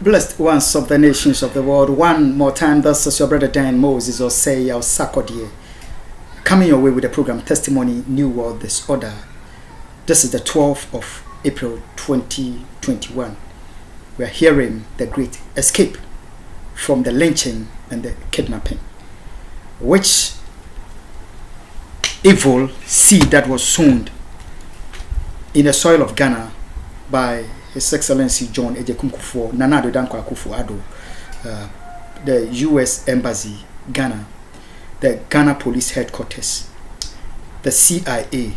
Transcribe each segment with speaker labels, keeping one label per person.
Speaker 1: Blessed ones of the nations of the world, one more time, this is your brother Dan Moses, or say, our Sakodie, coming your way with the program Testimony, New World Disorder. This is the 12th of April 2021. We are hearing the great escape from the lynching and the kidnapping, which evil seed that was sown in the soil of Ghana by His Excellency John Akufo, Addo, the U.S. Embassy, Ghana, the Ghana Police Headquarters, the CIA,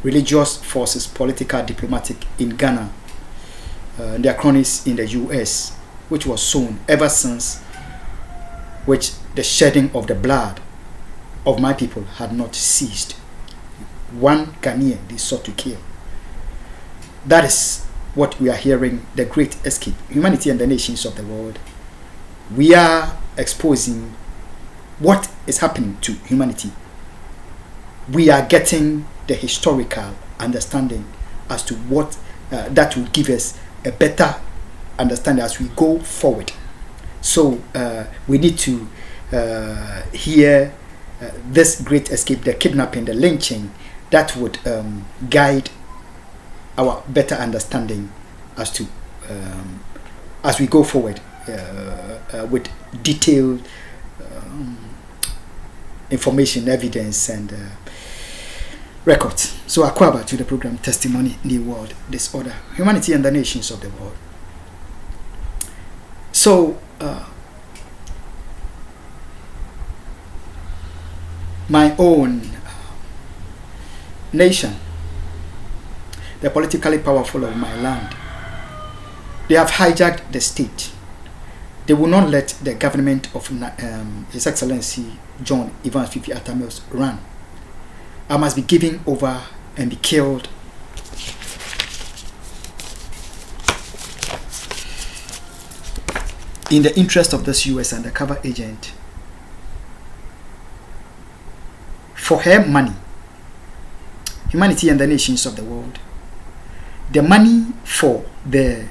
Speaker 1: religious forces, political, diplomatic in Ghana, their cronies in the U.S., which was sown ever since which the shedding of the blood of my people had not ceased. One Ghanaian they sought to kill. That is what we are hearing, the great escape. Humanity and the nations of the world. We are exposing what is happening to humanity. We are getting the historical understanding as to what that will give us a better understanding as we go forward. So we need to hear this great escape, the kidnapping, the lynching, that would guide our better understanding as to as we go forward with detailed information, evidence, and records. So Akwaba to the program Testimony, New World Disorder, Humanity and the Nations of the World. So my own nation, the politically powerful of my land, they have hijacked the state. They will not let the government of His Excellency John Evans Fifi Atamios run. I must be given over and be killed in the interest of this U.S. undercover agent for her money. Humanity and the nations of the world. The money for the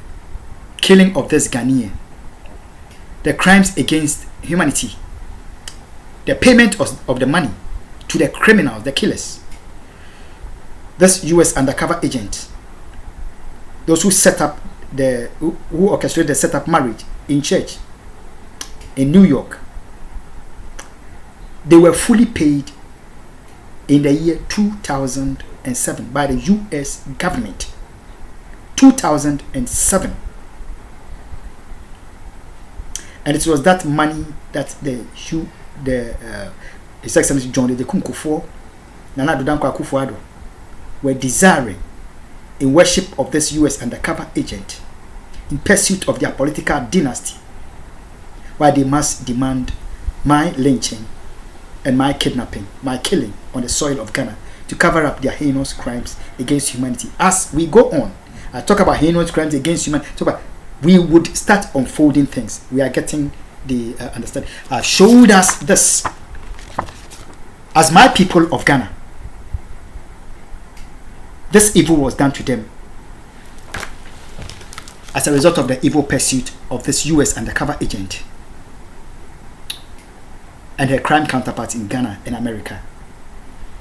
Speaker 1: killing of this Ghanaian, the crimes against humanity, the payment of the money to the criminals, the killers, this U.S. undercover agent, those who set up who orchestrated the set up marriage in church in New York, they were fully paid in the year 2007 by the U.S. government. 2007. And it was that money that His Excellency John Akufo, Akufo were desiring in worship of this U.S. undercover agent in pursuit of their political dynasty, why they must demand my lynching and my kidnapping, my killing on the soil of Ghana to cover up their heinous crimes against humanity. As we go on, I talk about heinous crimes against humanity. We would start unfolding things. We are getting the understanding. I've showed us this as my people of Ghana. This evil was done to them as a result of the evil pursuit of this U.S. undercover agent and her crime counterparts in Ghana and America.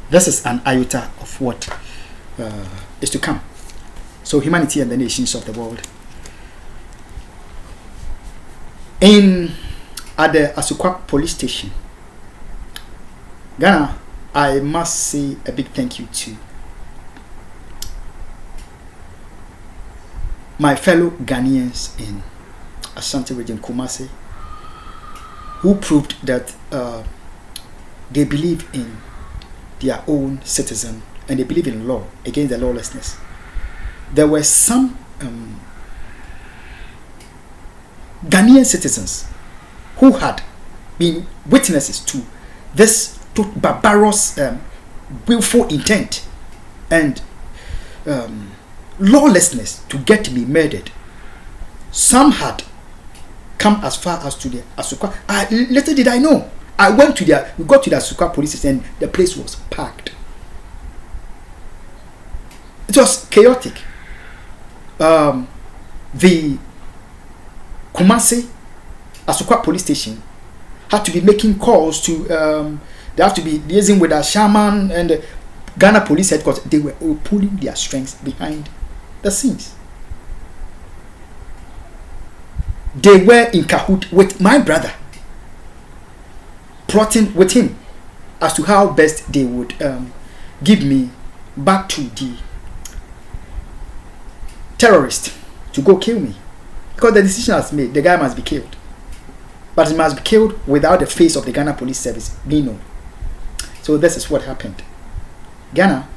Speaker 1: This is an iota of what is to come. So humanity and the nations of the world. At the Asukwa police station, Ghana, I must say a big thank you to my fellow Ghanaians in Ashanti region, Kumasi, who proved that they believe in their own citizen and they believe in law against the lawlessness. There were some Ghanaian citizens who had been witnesses to this barbarous, willful intent and lawlessness to get me murdered. Some had come as far as to the Asukwa. Little did I know. We got to the Asukwa police station and the place was packed. It was chaotic. The Kumasi, Asukwa police station, had to be making calls to, they have to be liaising with a shaman and the Ghana police headquarters. They were pulling their strengths behind the scenes. They were in cahoot with my brother, plotting with him as to how best they would give me back to the terrorist to go kill me. Because the decision was made, the guy must be killed. But he must be killed without the face of the Ghana Police Service being known. So this is what happened. Ghana,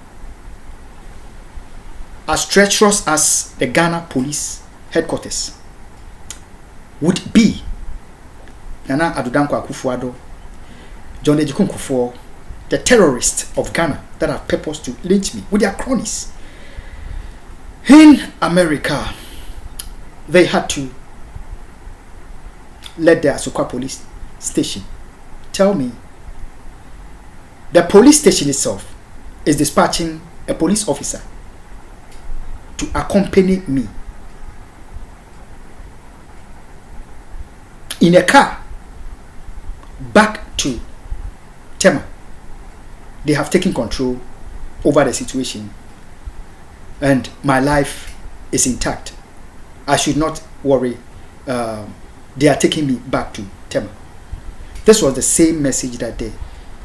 Speaker 1: as treacherous as the Ghana Police Headquarters would be, Nana Addo Akufo, John Akufo, the terrorists of Ghana that have purpose to lynch me with their cronies. In America, they had to let the Asukwa police station tell me the police station itself is dispatching a police officer to accompany me in a car back to Tema. They have taken control over the situation and my life is intact. I should not worry. They are taking me back to Tema. This was the same message that the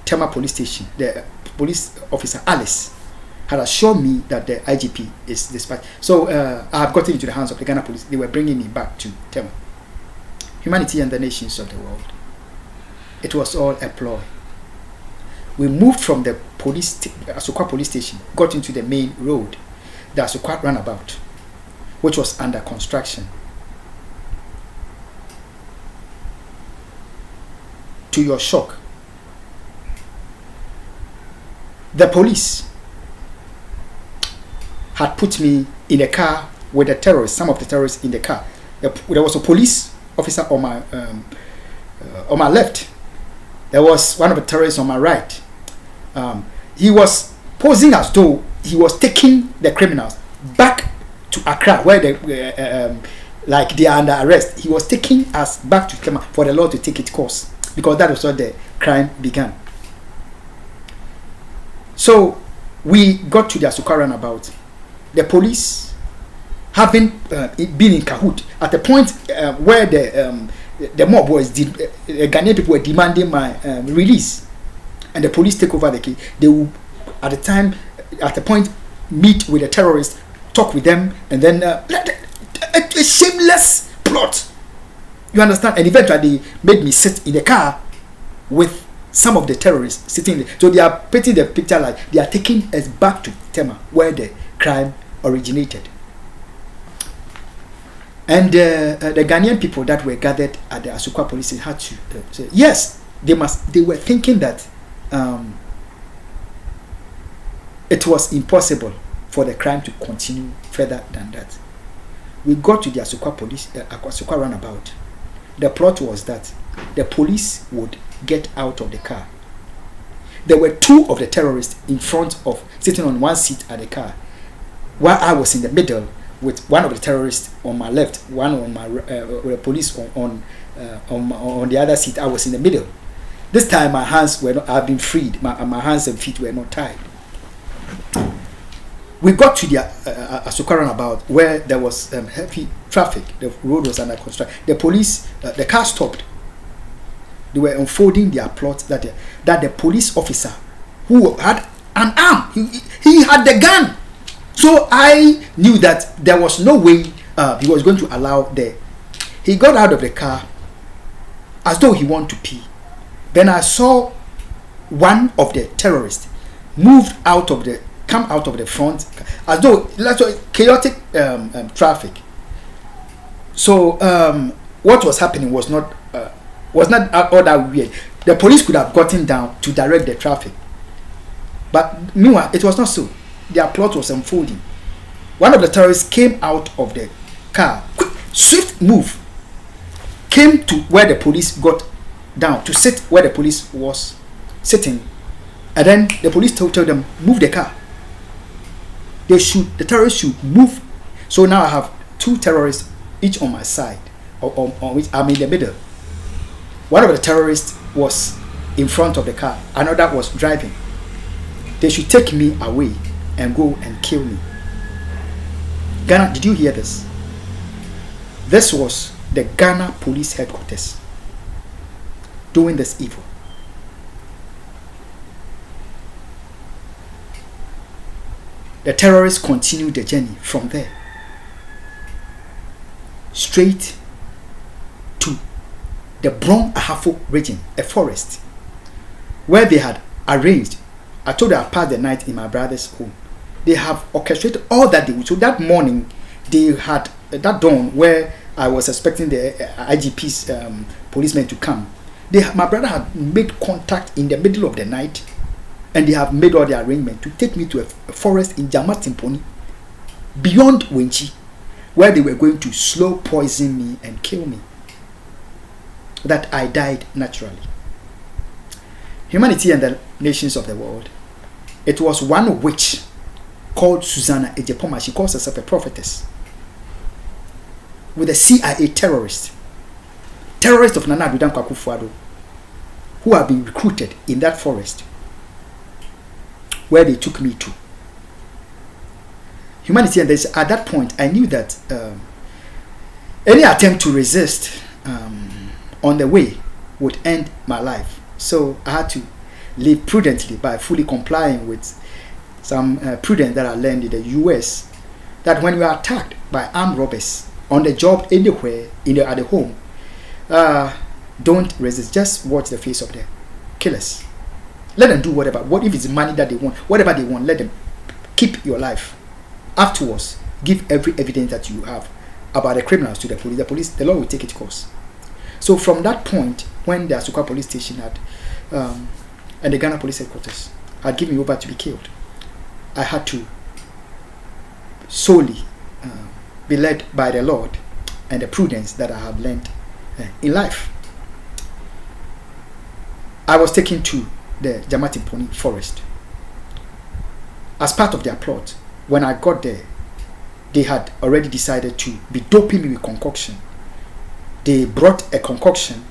Speaker 1: Tema police station, the police officer Alice, had assured me that the IGP is dispatched. So I have gotten into the hands of the Ghana police. They were bringing me back to Tema. Humanity and the nations of the world. It was all a ploy. We moved from the Asukwa police station, got into the main road, the Asukwa runabout, which was under construction. To your shock, the police had put me in a car with the terrorists, some of the terrorists in the car. There was a police officer on my left. There was one of the terrorists on my right. He was posing as though he was taking the criminals back to Accra, where they like they are under arrest. He was taking us back to Tema for the law to take its course, because that was where the crime began. So we got to the Asukwa runabout. The police, having been in cahoot at the point where the mob was, Ghanaian people were demanding my release, and the police take over the case. They will, at the point, meet with the terrorists, talk with them, and then a shameless plot. You understand? And eventually, they made me sit in the car with some of the terrorists sitting there. So they are painting the picture like they are taking us back to Tema, where the crime originated. And the Ghanaian people that were gathered at the Asukwa police station had to say, yes, they were thinking that it was impossible for the crime to continue further than that. We got to the Asukwa runabout. The plot was that the police would get out of the car. There were two of the terrorists in front of, sitting on one seat at the car, while I was in the middle with one of the terrorists on my left, one on my with the police on the other seat. I was in the middle. This time my hands were not, I've been freed. My hands and feet were not tied. We got to the Asukwa runabout where there was heavy traffic. The road was under construction. The police, the car stopped. They were unfolding their plot that the police officer who had an arm, he had the gun. So I knew that there was no way he was going to allow he got out of the car as though he wanted to pee. Then I saw one of the terrorists come out of the front as though chaotic traffic. So what was happening was not all that weird. The police could have gotten down to direct the traffic, but meanwhile it was not so. Their plot was unfolding. One of the terrorists came out of the car, quick, swift move, came to where the police got down to sit where the police was sitting, and then the police told them, move the car. The terrorists should move. So now I have two terrorists each on my side on which I'm in the middle. One of the terrorists was in front of the car, another was driving. They should take me away and go and kill me. Ghana, did you hear this? This was the Ghana police headquarters doing this evil. The terrorists continued the journey from there straight to the Bron Ahafo region, a forest, where they had arranged. I told you I passed the night in my brother's home. They have orchestrated all that they would. So that morning, they had that dawn where I was expecting the IGP's policemen to come. My brother had made contact in the middle of the night, and they have made all the arrangement to take me to a forest in Jamatimponi, beyond Wenchi, where they were going to slow poison me and kill me. That I died naturally. Humanity and the nations of the world. It was one witch called Susanna Ejepoma. She calls herself a prophetess. With a CIA terrorist of Nana Addo Akufo, who have been recruited in that forest where they took me to. Humanity, and at that point I knew that any attempt to resist on the way would end my life. So I had to live prudently by fully complying with some prudence that I learned in the US, that when you are attacked by armed robbers on the job, anywhere, at the home, don't resist. Just watch the face of the killers. Let them do whatever. What if it's money that they want? Whatever they want, let them keep your life. Afterwards, give every evidence that you have about the criminals to the police. The law will take its course. So from that point, when the Asukwa police station had and the Ghana police headquarters had given me over to be killed, I had to solely be led by the Lord and the prudence that I have learned in life. I was taken to the Jamatimponi forest as part of their plot. When I got there, they had already decided to be doping me with concoction. They brought a concoction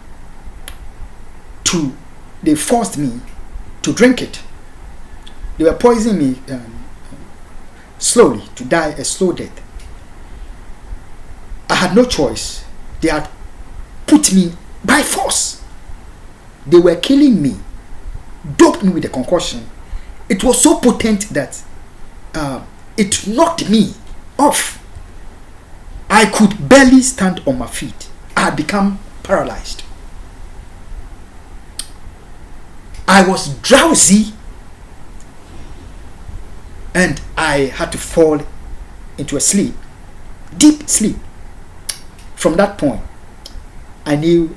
Speaker 1: they forced me to drink it. They were poisoning me slowly to die a slow death. I had no choice. They had put me by force. They were killing me, doped me with the concoction. It was so potent that it knocked me off. I could barely stand on my feet. I had become paralyzed. I was drowsy, and I had to fall into a sleep, deep sleep. From that point, I knew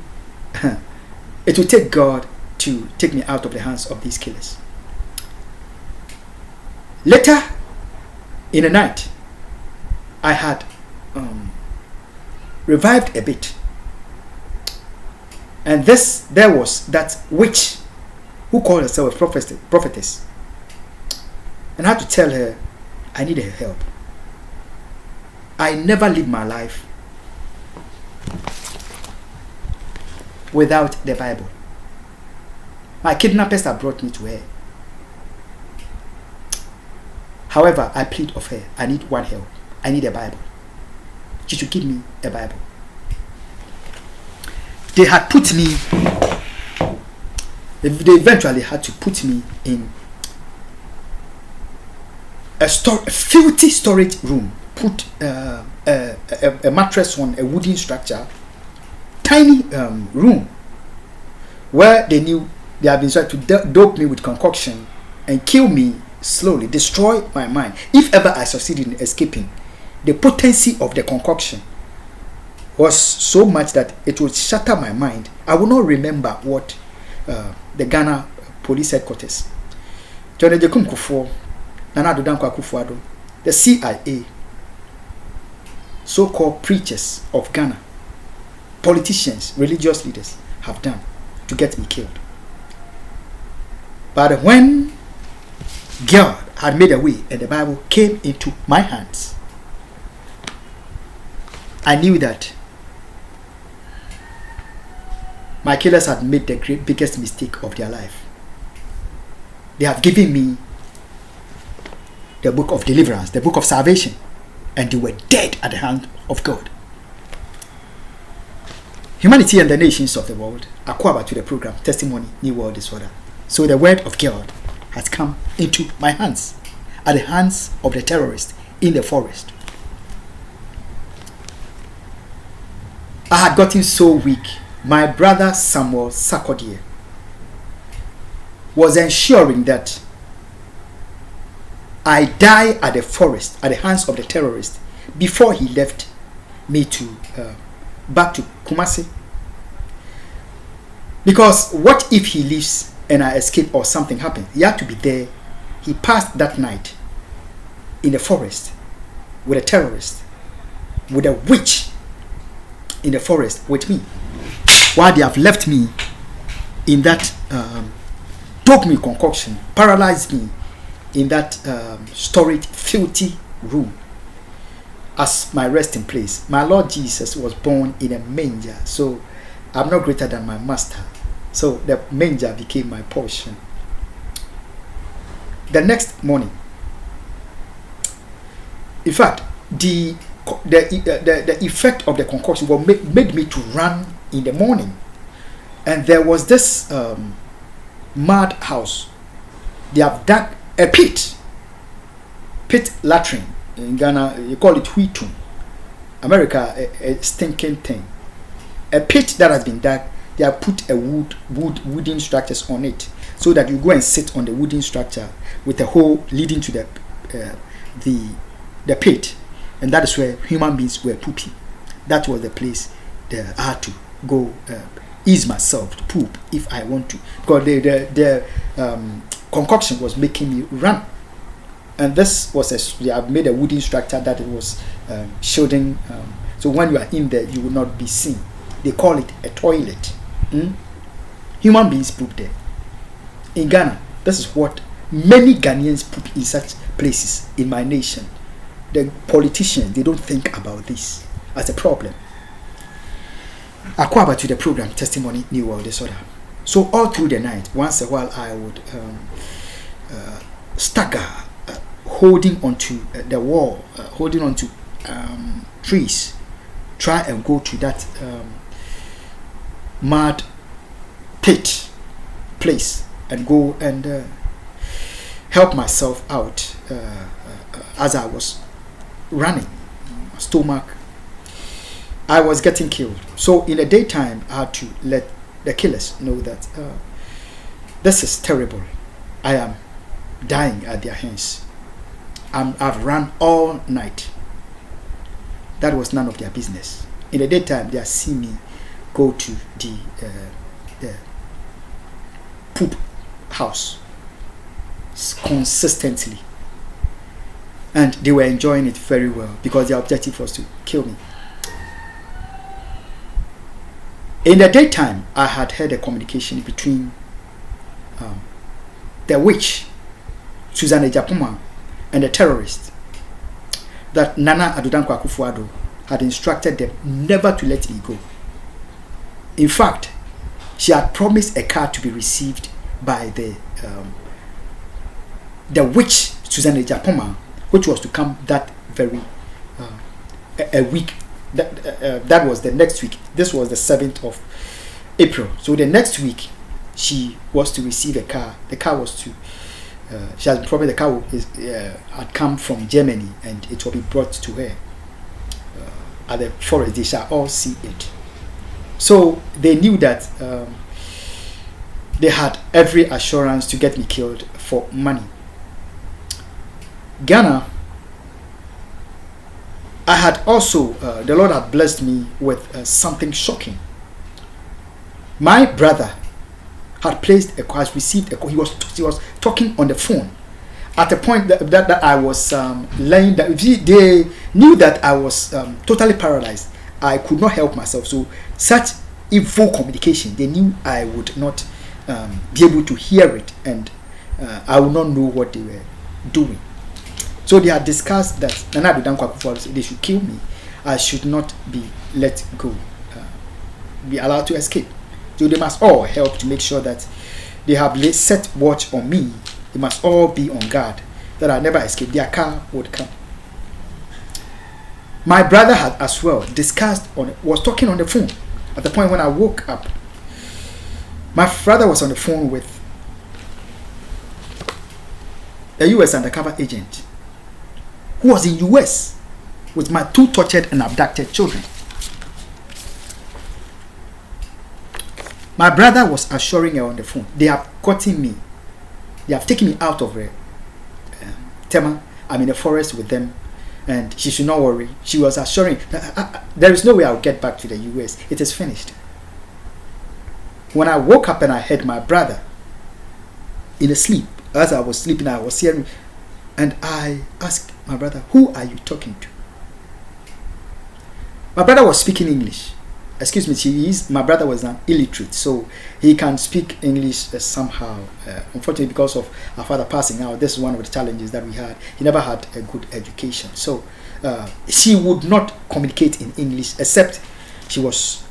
Speaker 1: it would take God to take me out of the hands of these killers. Later in the night, I had revived a bit, and there was that witch who called herself a prophetess, and I had to tell her I needed her help. I never live my life without the Bible. My kidnappers have brought me to her. However, I plead of her, I need one help. I need a Bible. She should give me a Bible. They eventually had to put me in a filthy storage room, put a mattress on a wooden structure, tiny room, where they knew they had been trying to dope me with concoction and kill me slowly, destroy my mind. If ever I succeeded in escaping, the potency of the concoction was so much that it would shatter my mind. I would not remember what the Ghana police headquarters, John Akufo, Nana Addo Akufo, the CIA, so-called preachers of Ghana, politicians, religious leaders have done to get me killed. But when God had made a way and the Bible came into my hands, I knew that my killers had made the biggest mistake of their life. They have given me the book of deliverance, the book of salvation, and they were dead at the hand of God. Humanity and the nations of the world acquire to the program Testimony New World Disorder. So the word of God has come into my hands, at the hands of the terrorists in the forest. I had gotten so weak. My brother Samuel Sarkodie was ensuring that I die at the forest, at the hands of the terrorists, before he left me to back to Kumasi. Because what if he leaves and I escape or something happens? He had to be there. He passed that night in the forest with a terrorist, with a witch in the forest with me, while they have left me in that dope me concoction, paralyzed me in that storied, filthy room as my resting place. My Lord Jesus was born in a manger, so I'm not greater than my master. So the manger became my portion. The next morning, in fact, the effect of the concoction made me to run in the morning. And there was this mad house. They have dug a pit latrine. In Ghana, you call it huitum. America, a stinking thing. A pit that has been dug. They have put a wooden structures on it, so that you go and sit on the wooden structure with a hole leading to the pit, and that is where human beings were pooping. That was the place that I had to go ease myself to poop if I want to, because the concoction was making me run. And this was they have made a wooden structure that it was shielding. So when you are in there, you will not be seen. They call it a toilet. Human beings poop there. In Ghana, this is what many Ghanaians poop in such places in my nation. The politicians, they don't think about this as a problem. Acquire to the program Testimony New World Disorder. So all through the night, once a while, I would stagger, holding onto the wall, holding onto trees, try and go to that mad pit place and go and help myself out as I was running. Stomach, I was getting killed. So in the daytime, I had to let the killers know that this is terrible. I am dying at their hands. I've run all night. That was none of their business. In the daytime, they see me go to the poop house consistently, and they were enjoying it very well because their objective was to kill me. In the daytime, I had heard a communication between the witch Susan Ejapuma and the terrorist, that Nana Addo Akufo had instructed them never to let me go. In fact, she had promised a car to be received by the witch Susan Ejapoma, which was to come that very a week. That was the next week. This was the 7th of April. So the next week, she was to receive a car. The car was to. She had promised the car had come from Germany and it will be brought to her at the forest. They shall all see it. So they knew that they had every assurance to get me killed for money. Ghana, I had also, the Lord had blessed me with something shocking. My brother had placed a call, has received a call. He was talking on the phone at a point that I was laying down. They knew that I was totally paralyzed. I could not help myself. So such evil communication, they knew I would not be able to hear it, and I would not know what they were doing. So they had discussed that Nana Addo Akufo, they should kill me. I should not be let go, be allowed to escape. So they must all help to make sure that they have set watch on me. They must all be on guard that I never escape. Their car would come. My brother had as well was talking on the phone at the point when I woke up. My brother was on the phone with a US undercover agent who was in US with my 2 tortured and abducted children. My brother was assuring her on the phone, they have gotten me. They have taken me out of Tema. I'm in the forest with them, and she should not worry. She was assuring that there is no way I'll get back to the US. It is finished. When I woke up and I heard my brother in a sleep, as I was sleeping, I was hearing, and I asked my brother, who are you talking to? My brother was speaking English. Excuse me, my brother was an illiterate, so he can speak English somehow. Unfortunately, because of our father passing out, this is one of the challenges that we had. He never had a good education, so she would not communicate in English, except she was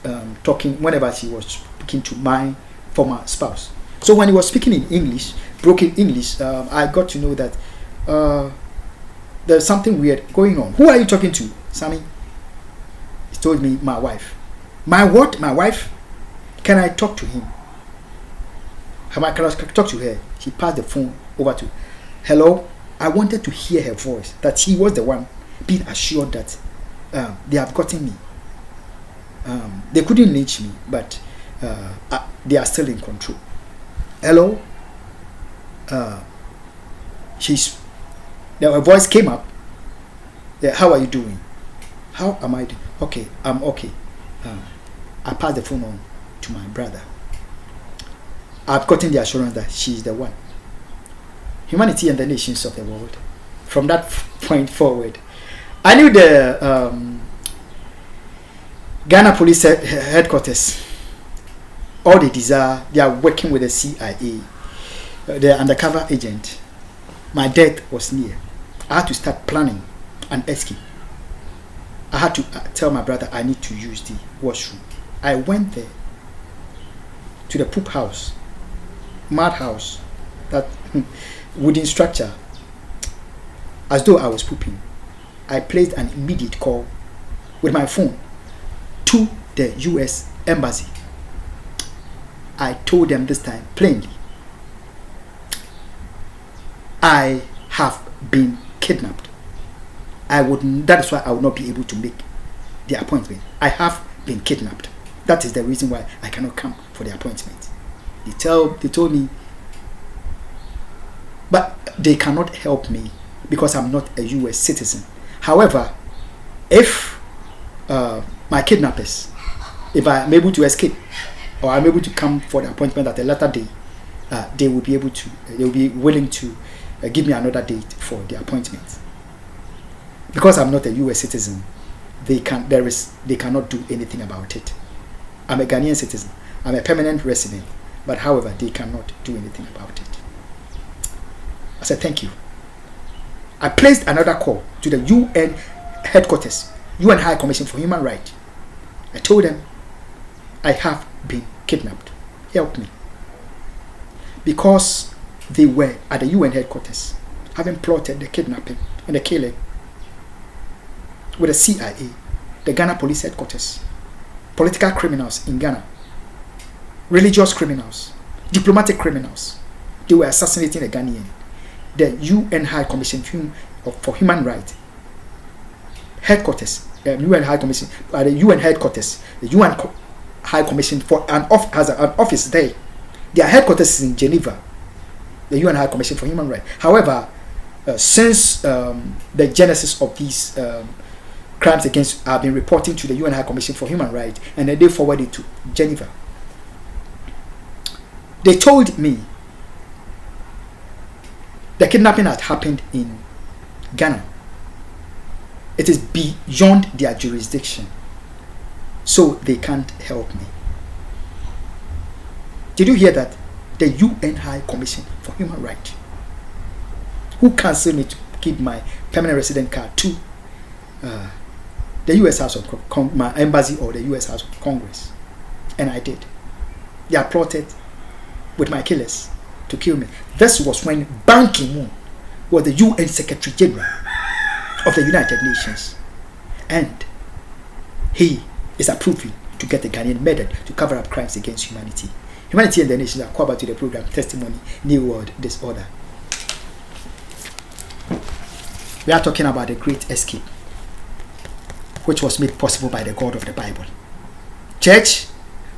Speaker 1: talking whenever she was speaking to my former spouse. So when he was speaking in English, broken English, I got to know that there's something weird going on. Who are you talking to, Sammy? He told me, my wife. My what? My wife? Can I talk to him? Can I talk to her? She passed the phone over to, hello? I wanted to hear her voice, that she was the one being assured that they have gotten me. They couldn't reach me, but they are still in control. Hello? Her voice came up. Yeah, how are you doing? How am I doing? Okay, I'm okay. I passed the phone on to my brother. I've gotten the assurance that she's the one. Humanity and the nations of the world. From that point forward, I knew the Ghana police headquarters. All they desire, they are working with the CIA, the undercover agent. My death was near. I had to start planning an escape. I had to tell my brother I need to use the washroom. I went there to the poop house, mud house, that wooden structure, as though I was pooping. I placed an immediate call with my phone to the US embassy. I told them this time plainly, I have been kidnapped. That is why I would not be able to make the appointment. I have been kidnapped. That is the reason why I cannot come for the appointment. They told me, but they cannot help me because I'm not a US citizen. However, if my kidnappers, if I am able to escape or I'm able to come for the appointment at a later day, they will be willing to give me another date for the appointment. Because I'm not a US citizen, they cannot do anything about it. I'm a Ghanaian citizen. I'm a permanent resident. But however, they cannot do anything about it. I said, thank you. I placed another call to the UN headquarters, UN High Commission for Human Rights. I told them, I have been kidnapped. Help me. Because they were at the UN headquarters, having plotted the kidnapping and the killing with the CIA, the Ghana police headquarters, political criminals in Ghana, religious criminals, diplomatic criminals. They were assassinating a Ghanaian. The UN High Commission for Human Rights headquarters, UN High Commission, the UN headquarters, the UN High Commission has an office there. Their headquarters is in Geneva, the UN High Commission for Human Rights. However, since the genesis of these crimes against have been reporting to the UN High Commission for Human Rights, and then they forwarded to Geneva. They told me the kidnapping had happened in Ghana. It is beyond their jurisdiction, so they can't help me. Did you hear that? The UN High Commission for Human Rights, who cancelled me to keep my permanent resident card to the US House of my embassy or the US House of Congress, and I did. They had plotted with my killers to kill me. This was when Ban Ki-moon was the UN Secretary General of the United Nations, and he is approving to get the Ghanaian murdered to cover up crimes against humanity. Humanity and the nations are covered to the program Testimony, New World Disorder. We are talking about the great escape, which was made possible by the God of the Bible. Church,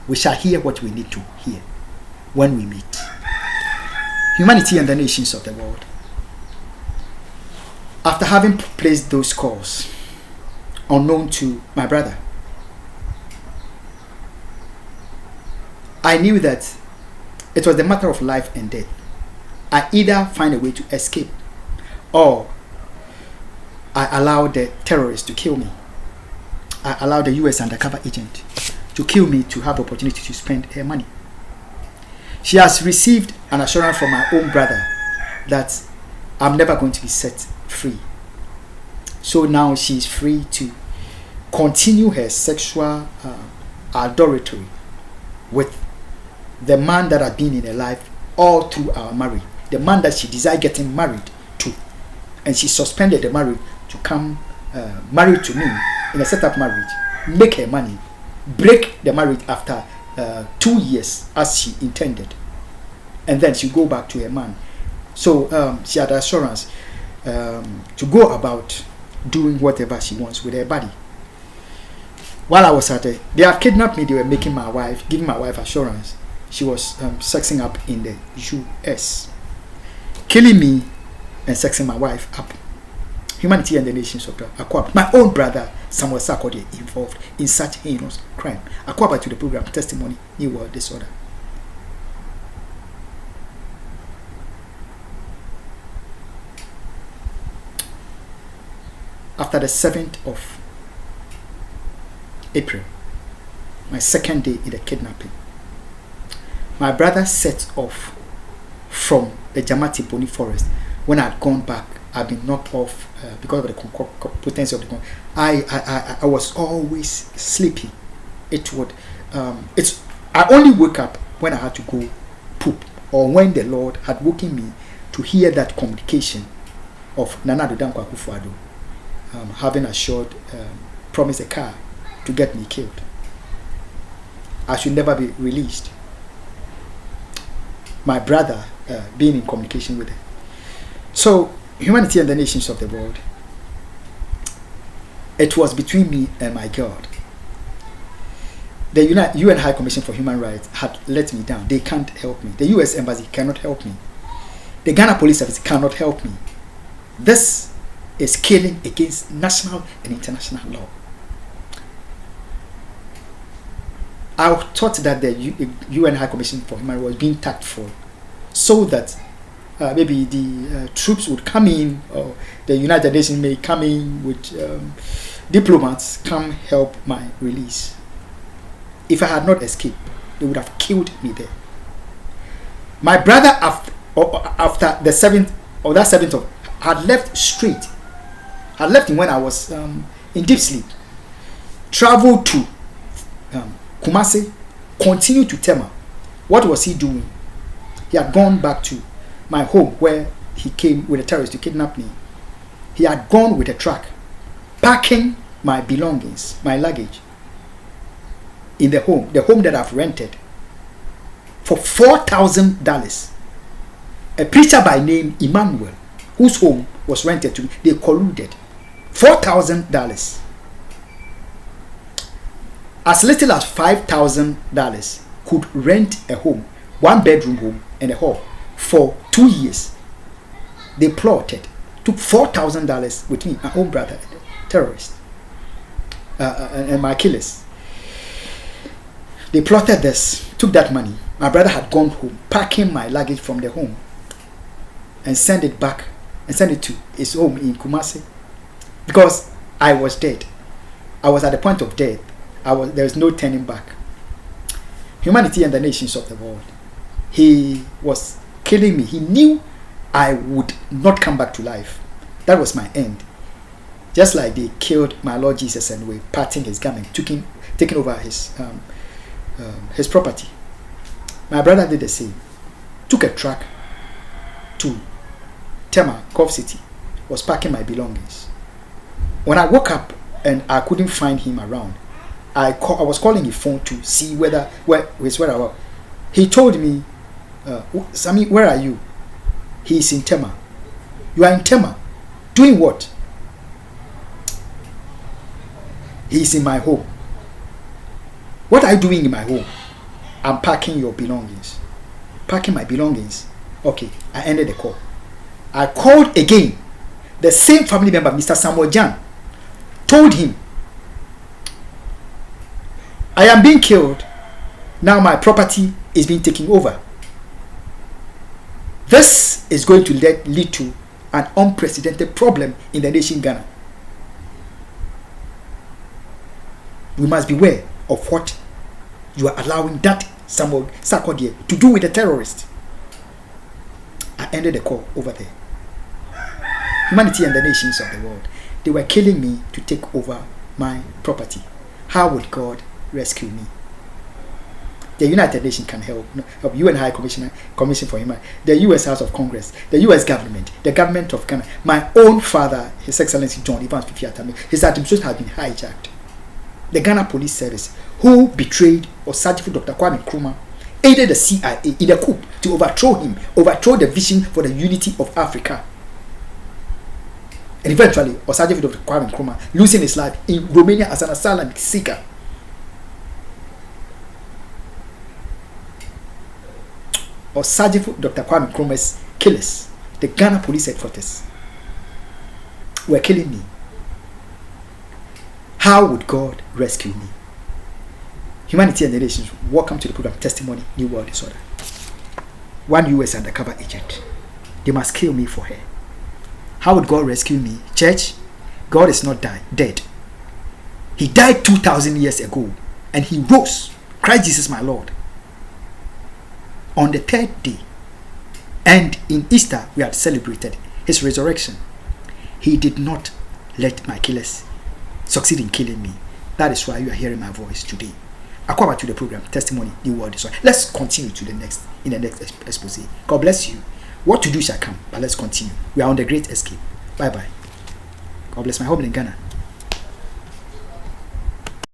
Speaker 1: we shall hear what we need to hear when we meet. Humanity and the nations of the world. After having placed those calls, unknown to my brother, I knew that it was a matter of life and death. I either find a way to escape, or I allowed the terrorists to kill me. I allowed the US undercover agent to kill me to have the opportunity to spend her money. She has received an assurance from my own brother that I'm never going to be set free. So now she's free to continue her sexual adultery with the man that had been in her life all through our marriage, the man that she desired getting married to, and she suspended the marriage to come married to me in a set-up marriage, make her money, break the marriage after 2 years as she intended, and then she go back to her man. So she had assurance to go about doing whatever she wants with her body. While I was at it, they had kidnapped me. They were making my wife, giving my wife assurance. She was sexing up in the US, killing me and sexing my wife up. Humanity and the nations of the Akufo. My own brother Samuel Sarkodie involved in such heinous crime. Akufo to the program Testimony, New World Disorder. After the 7th of April, my second day in the kidnapping, my brother set off from the Jamati Boni forest. When I had gone back, I'd been knocked off because of the potency of the gun. I was always sleepy. It would I only woke up when I had to go poop, or when the Lord had woken me to hear that communication of Nana Addo Akufo Addo having assured, promised a car to get me killed. I should never be released. My brother being in communication with it. So, humanity and the nations of the world, it was between me and my God. The UN High Commission for Human Rights had let me down. They can't help me. The US Embassy cannot help me. The Ghana Police Service cannot help me. This is killing against national and international law. I thought that the UN High Commission for Human Rights was being tactful, so that maybe the troops would come in, or the United Nations may come in with diplomats, come help my release. If I had not escaped, they would have killed me there. My brother, after the 7th, or that 7th of, had left straight. Had left him when I was in deep sleep. Traveled to Kumasi, continued to Tema. What was he doing? He had gone back to my home where he came with a terrorist to kidnap me. He had gone with a truck, packing my belongings, my luggage, in the home that I've rented, for $4,000. A preacher by name Emmanuel, whose home was rented to me, they colluded. $4,000. As little as $5,000 could rent a home, 1-bedroom home and a hall, for 2 years. They plotted, took $4,000 with me, my own brother, terrorist, and my killers. They plotted this, took that money. My brother had gone home, packing my luggage from the home, and sent it back, and sent it to his home in Kumasi, because I was dead. I was at the point of death. There was no turning back. Humanity and the nations of the world. He was killing me. He knew I would not come back to life. That was my end. Just like they killed my Lord Jesus and were parting his garment, taking over his property. My brother did the same. Took a truck to Tema, Gulf City. Was packing my belongings. When I woke up and I couldn't find him around, I was calling his phone to see where I was. He told me, Sammy, where are you? He is in Tema. You are in Tema. Doing what? He is in my home. What are you doing in my home? I'm packing your belongings. Packing my belongings. Okay, I ended the call. I called again. The same family member, Mr. Samuel Jan, told him, I am being killed. Now my property is being taken over. This is going to lead to an unprecedented problem in the nation Ghana. We must beware of what you are allowing that Samuel Sarkodie to do with the terrorists. I ended the call over there. Humanity and the nations of the world, they were killing me to take over my property. How would God rescue me? The United Nations can help UN High Commission for Human, the US House of Congress, the US government, the government of Ghana, my own father, His Excellency John Evans Fifiatame, his administration has been hijacked. The Ghana Police Service, who betrayed Osagyefo Dr. Kwame Nkrumah, aided the CIA in a coup to overthrow him, overthrow the vision for the unity of Africa. And eventually, Osagyefo Dr. Kwame Nkrumah losing his life in Romania as an asylum seeker. Osagyefo Dr. Kwame Nkrumah's killers, the Ghana Police Headquarters, were killing me. How would God rescue me? Humanity and the nations, welcome to the program Testimony, New World Disorder. One US undercover agent. They must kill me for her. How would God rescue me? Church, God is not dead. He died 2,000 years ago and he rose. Christ Jesus my Lord. On the third day, and in Easter we had celebrated his resurrection. He did not let my killers succeed in killing me. That is why you are hearing my voice today. According to the program Testimony, New World Disorder. Let's continue to the next expose. God bless you. What to do shall come, but let's continue. We are on the great escape. Bye bye. God bless my home in Ghana.